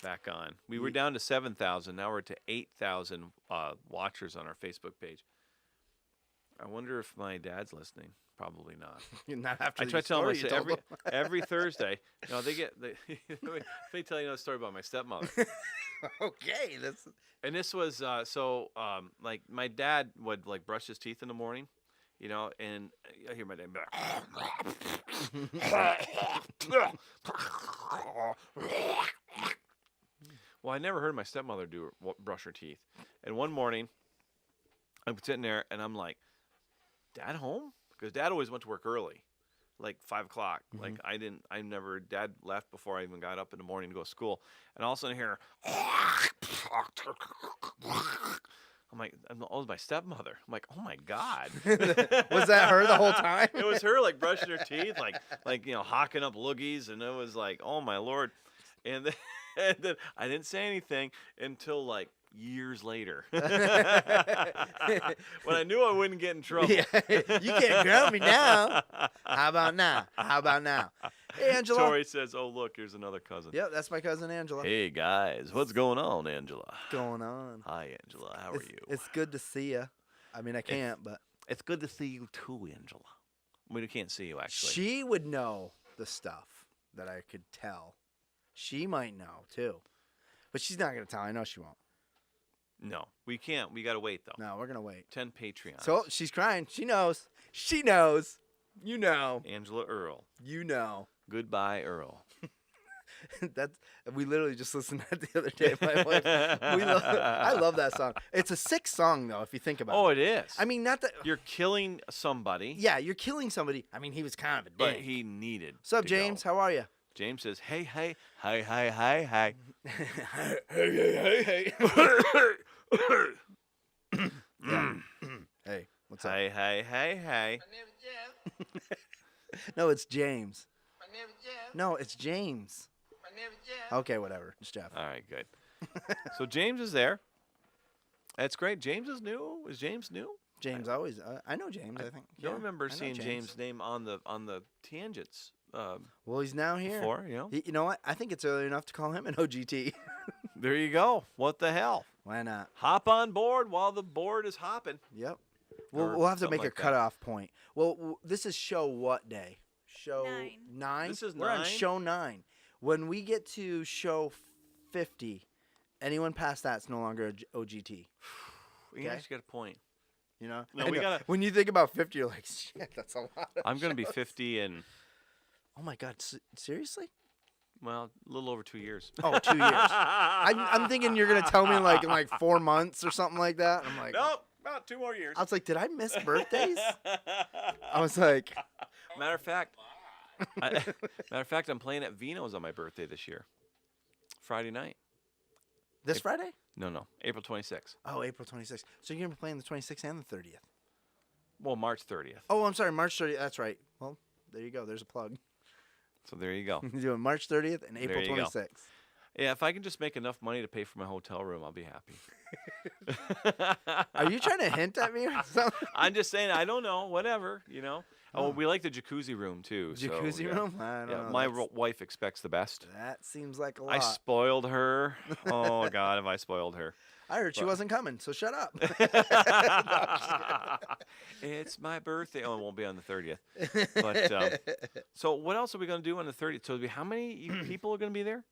Back on. We were down to 7,000. Now we're to 8,000 watchers on our Facebook page. I wonder if my dad's listening. Probably not. Not after I try the to tell them, I story say you told every Thursday, let me tell you another story about my stepmother. them. Okay, that's And this was like my dad would like brush his teeth in the morning, and I hear my dad. Well, I never heard my stepmother brush her teeth. And one morning, I'm sitting there and I'm like, "Dad home?" Because Dad always went to work early, like 5 o'clock. Like Dad left before I even got up in the morning to go to school. And all of a sudden I hear, I'm like, oh, it's my stepmother. I'm like, oh my God. was that her the whole time? It was her like brushing her teeth, like hawking up loogies, and it was like, oh my Lord. And then I didn't say anything until like years later, when I knew I wouldn't get in trouble. Yeah, you can't ground me now. How about now? How about now? Hey, Angela. Tori says, "Oh look, here's another cousin." Yep, that's my cousin Angela. Hey guys, what's going on, Angela? What's going on? Hi, Angela. How are you? It's good to see you. I mean, I can't, but It's good to see you too, Angela. We can't see you actually. she would know the stuff that I could tell. She might know too, but she's not gonna tell. I know she won't. No, we can't. We gotta wait though. No, we're gonna wait. 10 Patreons. So she's crying. She knows. She knows. You know. Angela Earl. You know. Goodbye, Earl. We literally just listened to that the other day. My wife, I love that song. It's a sick song though, if you think about Oh, it. it is. I mean, not that. You're killing somebody. Yeah, you're killing somebody. I mean, he was kind of a But dick. he needed. What's up, to James? go. How are you? James says, "Hey, hey, hi, hi, hi, hi." Hey, what's up? Hi, hi, hi, hi. No, it's James. My name is Jeff. No, it's James. My name is Jeff. Okay, whatever. It's Jeff. All right, good. So James is there. That's great. James is new. Is James new? James always. I know James. I think. I don't Yeah, remember I know seeing James' name on the tangents Well, he's now here. before. You know. You know what? I think it's early enough to call him an OGT. There you go. What the hell? Why not? Hop on board while the board is hopping. Yep. Or We'll have to something make like a that. cutoff point. Well, this is show what day? Show 9. This is We're on 9? show 9. When we get to show 50, anyone past that's no longer a OGT. You Okay. actually got a point. You know? No, I we know. gotta- When you think about 50, you're like, shit, that's a lot. Of I'm going to be shows. 50 in, Oh my God! Seriously? well, a little over 2 years. Oh, 2 years. I'm thinking you're gonna tell me like in like 4 months or something like that. I'm like, Nope, about 2 more years. I was like, did I miss birthdays? I was like, Matter of fact, I'm playing at Vino's on my birthday this year. Friday night. this Friday? No, April 26th. Oh, April 26th. So you're gonna be playing the 26th and the 30th. Well, March 30th. Oh, I'm sorry, March 30th. That's right. Well, there you go. There's a plug. So there you go. You're doing March 30th and April you go. 26th. Yeah, if I can just make enough money to pay for my hotel room, I'll be happy. Are you trying to hint at me or something? I'm just saying, I don't know, whatever, you know. Oh, we like the jacuzzi room too. so, Jacuzzi yeah. room? I don't Yeah, know. my That's- wife expects the best. That seems like a I lot. spoiled her. Oh God, have I spoiled her? I heard she wasn't coming, so shut up. It's my birthday. Oh, it won't be on the 30th. But so, what else are we going to do on the 30th? So, how many people are going to be there?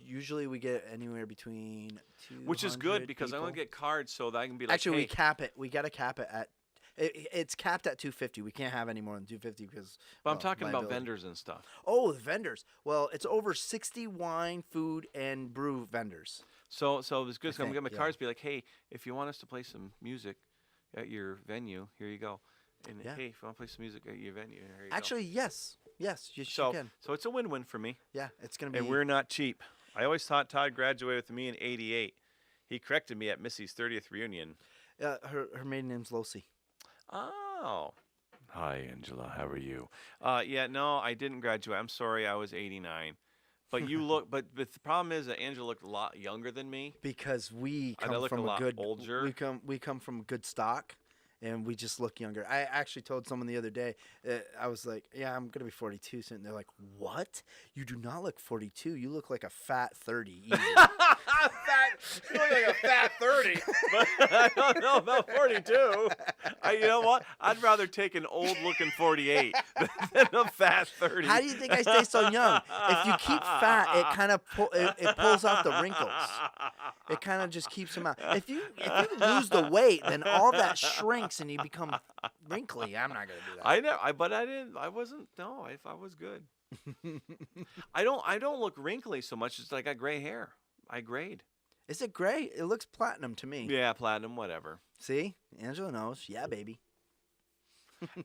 Usually we get anywhere between 200 Which is good because I'm people. going to get cards so that I can be like, Actually, hey, we cap it. We got to cap it at. It's capped at 250. We can't have any more than 250 because. But I'm well, talking about liability. vendors and stuff. Oh, the vendors. Well, it's over 60 wine, food, and brew vendors. So it's good. So I'm think, gonna get my yeah. cards. Be like, hey, if you want us to play some music at your venue, here you go. And Yeah. hey, if you want to play some music at your venue, here you Actually, yes, you go. can. So it's a win-win for me. Yeah, it's gonna be. And we're not cheap. I always thought Todd graduated with me in '88. He corrected me at Missy's 30th reunion. her maiden name's Losi. Oh. Hi, Angela. How are you? Yeah, no, I didn't graduate. I'm sorry. I was 89. But you look. But the problem is that Angela looked a lot younger than me. Because we And I come look from a a lot good older. we come from good stock, and we just look younger. I actually told someone the other day, I was like, "Yeah, I'm gonna be 42 soon." They're like, "What? You do not look 42. You look like a fat 30." Easy. You look like a fat 30, but I don't know about 42. You know what? I'd rather take an old-looking 48 than a fat 30. How do you think I stay so young? If you keep fat, it kind of it pulls out the wrinkles. It kind of just keeps them out. If you lose the weight, then all that shrinks and you become wrinkly. I'm not gonna do that. I know, but I didn't. I wasn't. No, I was good. I don't look wrinkly so much. It's like I got gray hair. I grayed. Is it gray? It looks platinum to me. Yeah, platinum, whatever. See, Angela knows. Yeah, baby.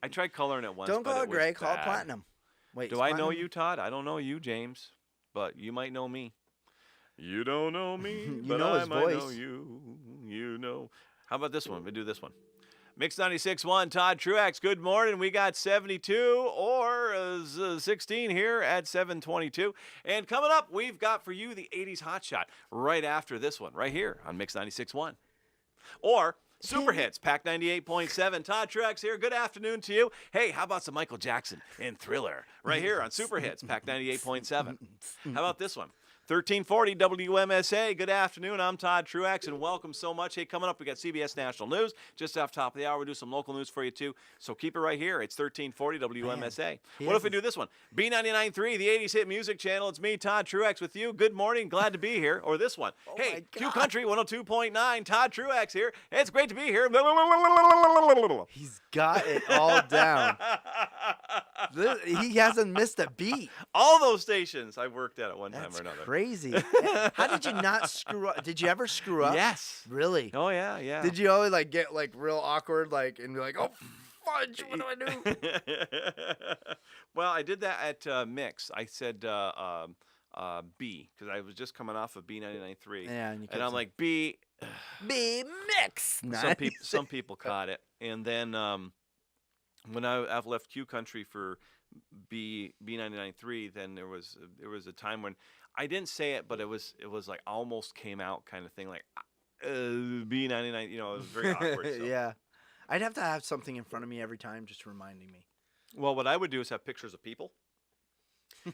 I tried coloring it once. Don't but call it was gray. Call it bad. platinum. Wait. Do is I know platinum- you, Todd? I don't know you, James, but you might know me. You don't know me, You but know I his might know voice. you. You know. How about this one? We do this one. Mix 96.1, Todd Truax. Good morning. We got 72 or 16 here at 722. And coming up, we've got for you the 80s Hot Shot right after this one, right here on Mix 96.1. Or Super Hits, Pack 98.7. Todd Truax here. Good afternoon to you. Hey, how about some Michael Jackson and Thriller right here on Super Hits, Pack 98.7. How about this one? 1340 WMSA. Good afternoon. I'm Todd Truax, and welcome so much. Hey, coming up, we got CBS National News just off top of the hour. We'll do some local news for you, too. So keep it right here. It's 1340 WMSA. he What if we hasn't- do this one? B99.3, the 80s hit music channel. It's me, Todd Truax, with you. Good morning. Glad to be here. Or this one. Oh Hey, my Q God. Country 102.9. Todd Truax here. It's great to be here. He's got it all down. He hasn't missed a beat. All those stations I've worked at one time That's or another. crazy. How did you not screw up? Did you ever screw up? Yes. Really? Oh, yeah, yeah. Did you always like get like real awkward, like, and be like, "Oh, fudge, what do I do?" Well, I did that at Mix. I said B because I was just coming off of B99.3. Yeah, and you kept I'm saying, like B. "Be mix." Some people caught it, and then when I've left Q Country for B99.3, then there was a time when I didn't say it, but it was like almost came out kind of thing, like B99. You know, it was very awkward. So. Yeah, I'd have to have something in front of me every time, just reminding me. Well, what I would do is have pictures of people.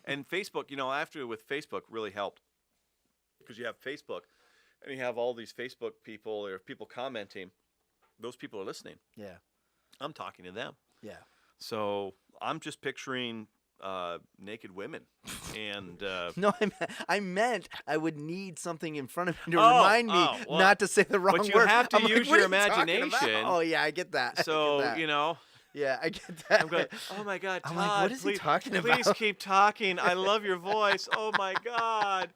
And Facebook, you know, after with Facebook really helped because you have Facebook and you have all these Facebook people or people commenting. Those people are listening. Yeah, I'm talking to them. yeah. So I'm just picturing naked women. And No, I meant I would need something in front of me to Oh, remind me oh, well, not to say the wrong but you word. have to I'm like, use "What your are you talking about?" imagination. Oh yeah, I get that. I get so, that. you know, Yeah, I get that. I'm going, oh my God, Todd, I'm like, what is he please, talking please about? keep talking. I love your voice. Oh my God.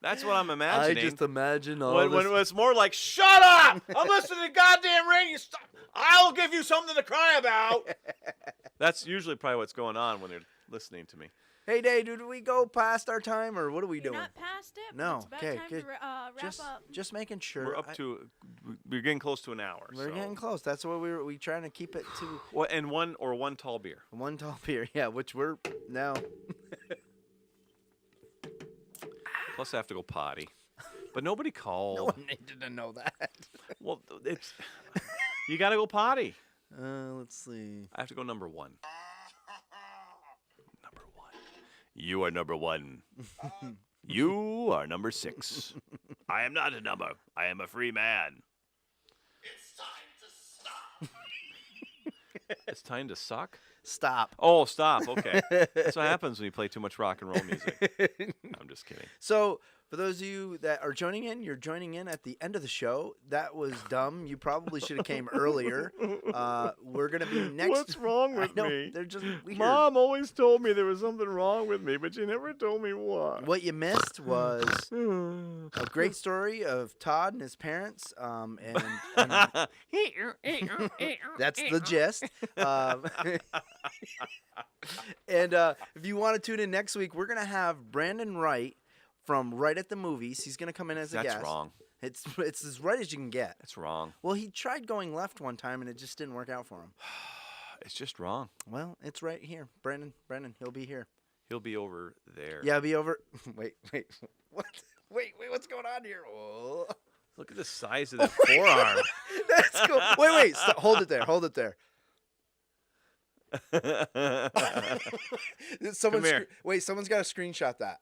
That's what I'm I imagining. just imagine all When this. it's more like, shut up! I'm listening to goddamn radio. Stop. I'll give you something to cry about. That's usually probably what's going on when they're listening to me. Hey, Dave, did we go past our time, or what are we You're doing? not past it. No, But it's about okay, time good. to wrap just, up. just making sure. We're up to, we're getting close to an hour. We're so. getting close. That's what we trying to keep it to Well, and one tall beer. one tall beer. Yeah, which we're now. Plus, I have to go potty. But nobody called. No one needed to know that. Well, it's you got to go potty. Let's see. I have to go number one. Number one. You are number one. You are number 6. I am not a number. I am a free man. It's time to suck? Stop. Oh, stop. Okay. That's what happens when you play too much rock and roll music. I'm just kidding. So, for those of you that are joining in, you're joining in at the end of the show. That was dumb. You probably should have came earlier. We're gonna be next. What's wrong I with know, me? they're just weird. Mom always told me there was something wrong with me, but you never told me what. What you missed was a great story of Todd and his parents, and that's the gist. And if you want to tune in next week, we're gonna have Brandon Wright from Right at the Movies. He's gonna come in as a guest. That's wrong. It's as right as you can get. That's wrong. Well, he tried going left one time and it just didn't work out for him. It's just wrong. Well, it's right here, Brandon, he'll be here. He'll be over there. Yeah, I'll be over. Wait, what? Wait, what's going on here? Oh. Look at the size of that forearm. That's cool. Wait, hold it there. Come here. Someone's got to screenshot that.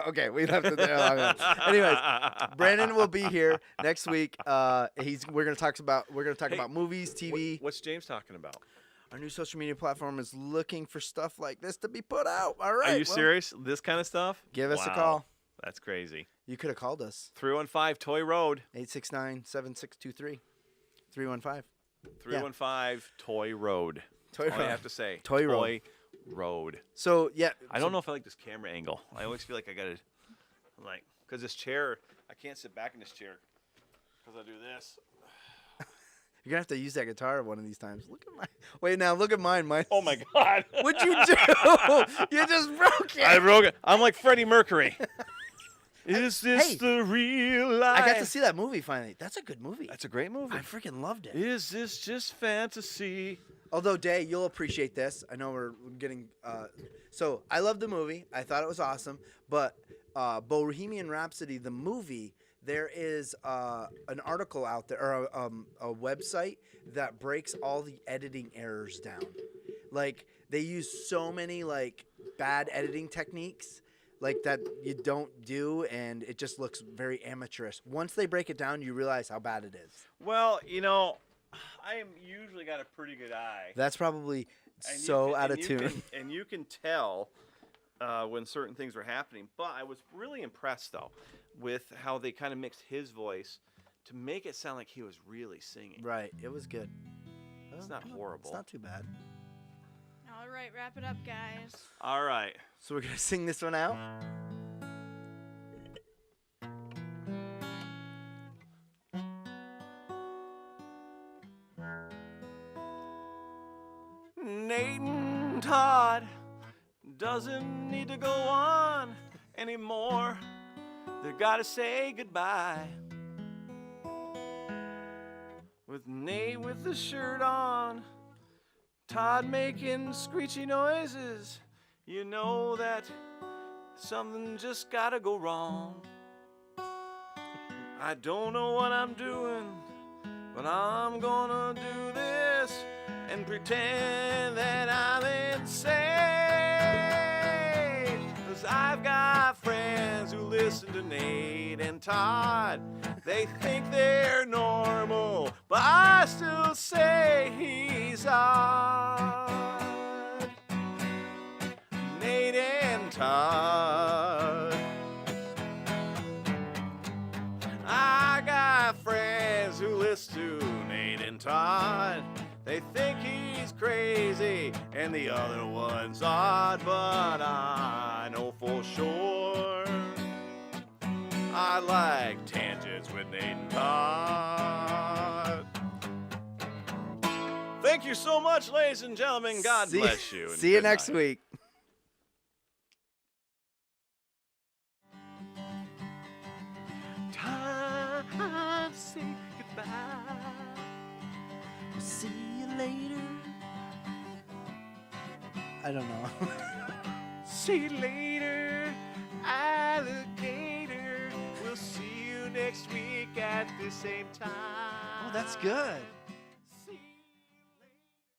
Okay, we left it there long enough. Anyways, Brandon will be here next week. We're gonna talk about movies, TV. What's James talking about? Our new social media platform is looking for stuff like this to be put out. All right. Are you serious? This kind of stuff? Give us a Wow. call. That's crazy. You could have called us. 315 Toy Road. 869-7623. 315. 315 Toy Road. Toy All I Road. have to say. Toy Road. Road. So yeah, I don't know if I like this camera angle. I always feel like I gotta, because this chair, I can't sit back in this chair because I do this. You're gonna have to use that guitar one of these times. Look at look at mine. Mine. Oh my God! What'd you do? You just broke it. I broke it. I'm like Freddie Mercury. Is this Hey, the real life? I got to see that movie finally. That's a good movie. That's a great movie. I freaking loved it. Is this just fantasy? Although, Day, you'll appreciate this. I know we're getting. So I love the movie. I thought it was awesome. But Bohemian Rhapsody, the movie, there is an article out there or a website that breaks all the editing errors down. Like they use so many bad editing techniques like that you don't do, and it just looks very amateurish. Once they break it down, you realize how bad it is. Well, you know, I am usually got a pretty good eye. That's probably And you so can- out and of you tune. can- and you can tell when certain things were happening. But I was really impressed, though, with how they kind of mixed his voice to make it sound like he was really singing. Right, it was good. It's not horrible. It's not too bad. All right, wrap it up, guys. All right. So we're gonna sing this one out. Nate and Todd doesn't need to go on anymore. They gotta say goodbye. With Nate with the shirt on, Todd making screechy noises, you know that something just gotta go wrong. I don't know what I'm doing, but I'm gonna do this and pretend that I'm insane. 'Cause I've got friends who listen to Nate and Todd. They think they're normal, but I still say he's odd. Nate and Todd. I got friends who listen to Nate and Todd. They think he's crazy and the other one's odd, but I know for sure I like tangents with Nate and Todd. Thank you so much, ladies and gentlemen. God bless you. and See you good next night. week. Time to say goodbye. See you later. I don't know. See you later, alligator. We'll see you next week at the same time. Oh, that's good.